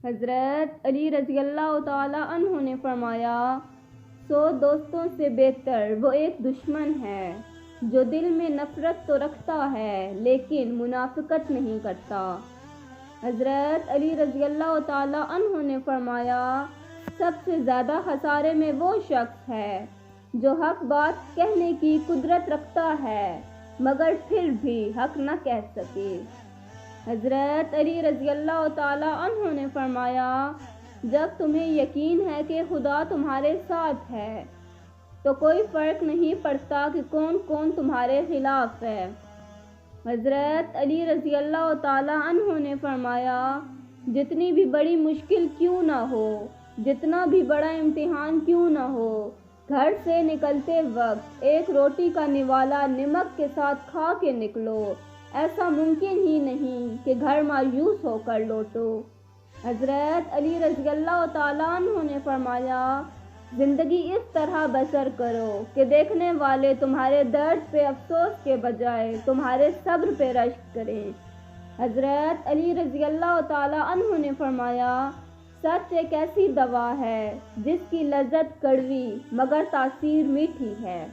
حضرت علی رضی اللہ تعالی عنہ نے فرمایا 100 دوستوں سے بہتر وہ ایک دشمن ہے جو دل میں نفرت تو رکھتا ہے لیکن منافقت نہیں کرتا۔ حضرت علی رضی اللہ تعالی عنہ نے فرمایا سب سے زیادہ خسارے میں وہ شخص ہے جو حق بات کہنے کی قدرت رکھتا ہے مگر پھر بھی حق نہ کہہ سکے۔ حضرت علی رضی اللہ تعالی عنہ نے فرمایا جب تمہیں یقین ہے کہ خدا تمہارے ساتھ ہے تو کوئی فرق نہیں پڑتا کہ کون کون تمہارے خلاف ہے۔ حضرت علی رضی اللہ تعالی عنہ نے فرمایا جتنی بھی بڑی مشکل کیوں نہ ہو، جتنا بھی بڑا امتحان کیوں نہ ہو، گھر سے نکلتے وقت ایک روٹی کا نوالا نمک کے ساتھ کھا کے نکلو، ایسا ممکن ہی نہیں کہ گھر مایوس ہو کر لوٹو۔ حضرت علی رضی اللہ تعالیٰ عنہ نے فرمایا زندگی اس طرح بسر کرو کہ دیکھنے والے تمہارے درد پہ افسوس کے بجائے تمہارے صبر پہ رشک کریں۔ حضرت علی رضی اللہ تعالیٰ عنہ نے فرمایا سچ ایک ایسی دوا ہے جس کی لذت کڑوی مگر تاثیر میٹھی ہے۔